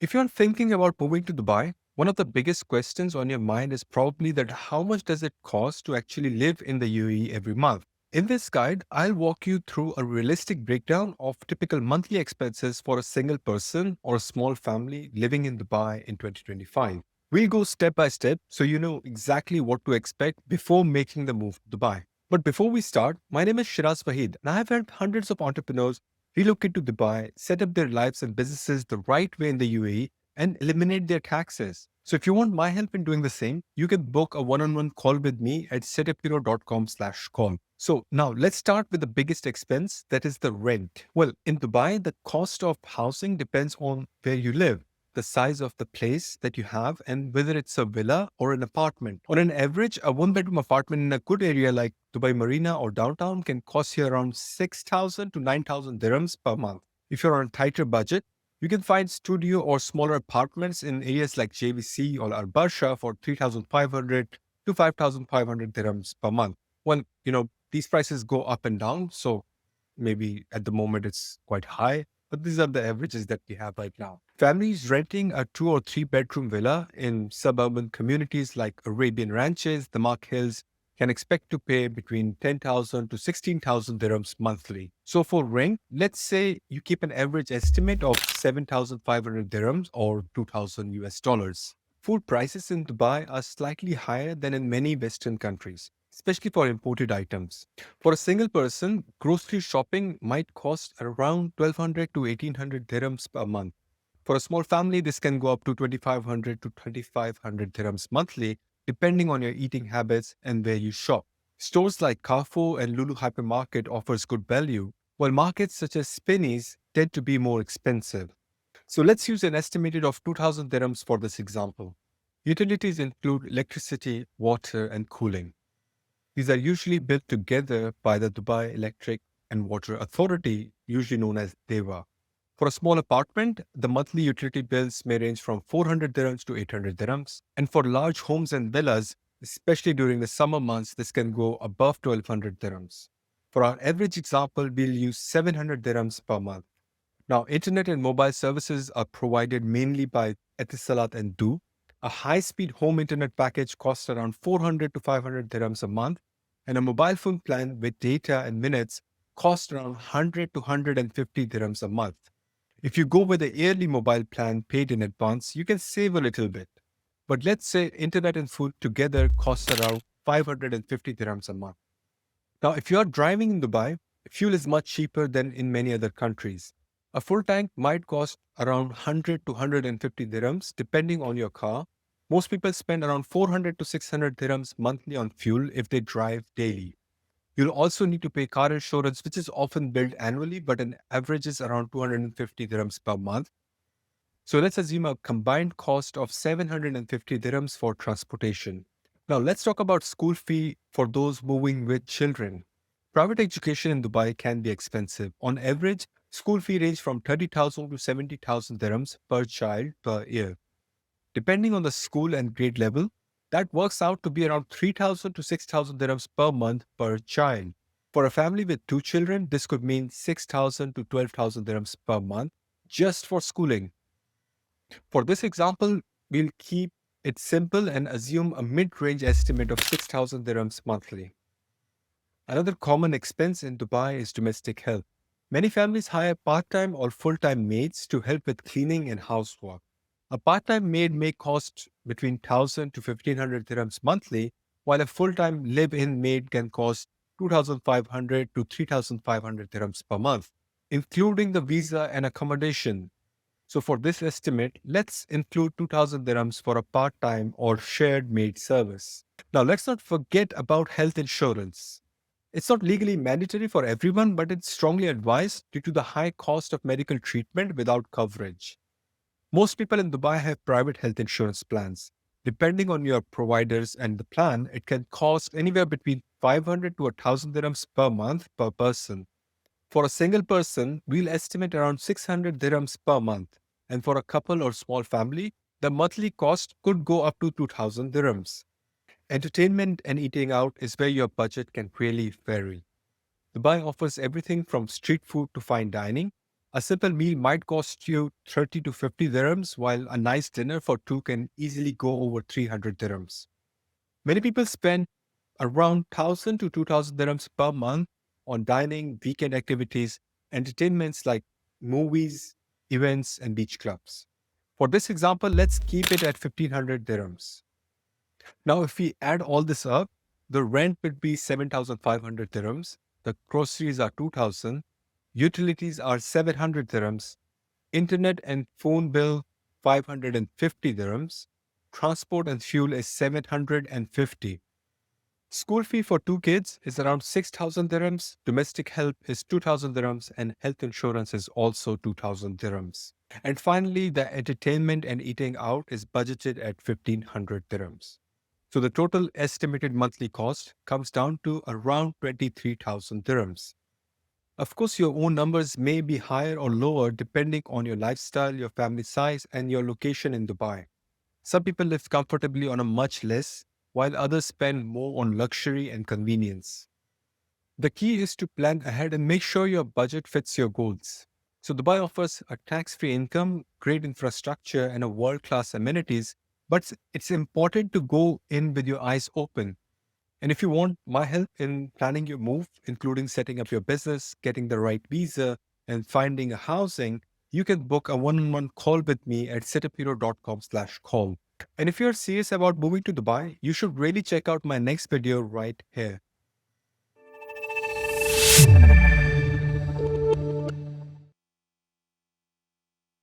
If you're thinking about moving to Dubai, one of the biggest questions on your mind is probably that how much does it cost to actually live in the UAE every month? In this guide, I'll walk you through a realistic breakdown of typical monthly expenses for a single person or a small family living in Dubai in 2025. We'll go step by step so you know exactly what to expect before making the move to Dubai. But before we start, my name is Shiraz Fahid, and I have helped hundreds of entrepreneurs relocate to Dubai, set up their lives and businesses the right way in the UAE, and eliminate their taxes. So if you want my help in doing the same, you can book a one-on-one call with me at setuphero.com/call. So now let's start with the biggest expense, that is the rent. Well, in Dubai, the cost of housing depends on where you live, the size of the place that you have, and whether it's a villa or an apartment. On an average, a one-bedroom apartment in a good area like Dubai Marina or downtown can cost you around 6,000 to 9,000 dirhams per month. If you're on a tighter budget, you can find studio or smaller apartments in areas like JVC or Al Barsha for 3,500 to 5,500 dirhams per month. Well, these prices go up and down. So maybe at the moment it's quite high, but these are the averages that we have right now. Families renting a 2 or 3 bedroom villa in suburban communities like Arabian Ranches, the Mark Hills, can expect to pay between 10,000 to 16,000 dirhams monthly. So for rent, let's say you keep an average estimate of 7,500 dirhams or 2,000 US dollars. Food prices in Dubai are slightly higher than in many Western countries, especially for imported items. For a single person, grocery shopping might cost around 1,200 to 1,800 dirhams per month. For a small family, this can go up to 2,500 to 2,500 dirhams monthly, depending on your eating habits and where you shop. Stores like Carrefour and Lulu Hypermarket offers good value, while markets such as Spinneys tend to be more expensive. So let's use an estimated of 2,000 dirhams for this example. Utilities include electricity, water, and cooling. These are usually built together by the Dubai Electric and Water Authority, usually known as DEWA. For a small apartment, the monthly utility bills may range from 400 dirhams to 800 dirhams. And for large homes and villas, especially during the summer months, this can go above 1,200 dirhams. For our average example, we'll use 700 dirhams per month. Now, internet and mobile services are provided mainly by Etisalat and Du. A high-speed home internet package costs around 400 to 500 dirhams a month, and a mobile phone plan with data and minutes costs around 100 to 150 dirhams a month. If you go with a yearly mobile plan paid in advance, you can save a little bit. But let's say internet and food together cost around 550 dirhams a month. Now, if you are driving in Dubai, fuel is much cheaper than in many other countries. A full tank might cost around 100 to 150 dirhams, depending on your car. Most people spend around 400 to 600 dirhams monthly on fuel if they drive daily. You'll also need to pay car insurance, which is often billed annually, but an average is around 250 dirhams per month. So let's assume a combined cost of 750 dirhams for transportation. Now let's talk about school fee for those moving with children. Private education in Dubai can be expensive. On average, school fee range from 30,000 to 70,000 dirhams per child per year. Depending on the school and grade level, that works out to be around 3,000 to 6,000 dirhams per month per child. For a family with two children, this could mean 6,000 to 12,000 dirhams per month just for schooling. For this example, we'll keep it simple and assume a mid-range estimate of 6,000 dirhams monthly. Another common expense in Dubai is domestic help. Many families hire part-time or full-time maids to help with cleaning and housework. A part-time maid may cost between 1,000 to 1,500 dirhams monthly, while a full-time live-in maid can cost 2,500 to 3,500 dirhams per month, including the visa and accommodation. So for this estimate, let's include 2,000 dirhams for a part-time or shared maid service. Now let's not forget about health insurance. It's not legally mandatory for everyone, but it's strongly advised due to the high cost of medical treatment without coverage. Most people in Dubai have private health insurance plans. Depending on your providers and the plan, it can cost anywhere between 500 to 1,000 dirhams per month per person. For a single person, we'll estimate around 600 dirhams per month. And for a couple or small family, the monthly cost could go up to 2,000 dirhams. Entertainment and eating out is where your budget can really vary. Dubai offers everything from street food to fine dining. A simple meal might cost you 30 to 50 dirhams, while a nice dinner for two can easily go over 300 dirhams. Many people spend around 1,000 to 2,000 dirhams per month on dining, weekend activities, entertainments like movies, events, and beach clubs. For this example, let's keep it at 1,500 dirhams. Now, if we add all this up, the rent would be 7,500 dirhams, the groceries are 2,000, utilities are 700 dirhams, internet and phone bill 550 dirhams, transport and fuel is 750. School fee for two kids is around 6,000 dirhams, domestic help is 2,000 dirhams, and health insurance is also 2,000 dirhams. And finally, the entertainment and eating out is budgeted at 1,500 dirhams. So the total estimated monthly cost comes down to around 23,000 dirhams. Of course, your own numbers may be higher or lower depending on your lifestyle, your family size, and your location in Dubai. Some people live comfortably on a much less, while others spend more on luxury and convenience. The key is to plan ahead and make sure your budget fits your goals. So Dubai offers a tax-free income, great infrastructure, and a world-class amenities, but it's important to go in with your eyes open. And if you want my help in planning your move, including setting up your business, getting the right visa, and finding a housing, you can book a one-on-one call with me at setupero.com/call. And if you're serious about moving to Dubai, you should really check out my next video right here.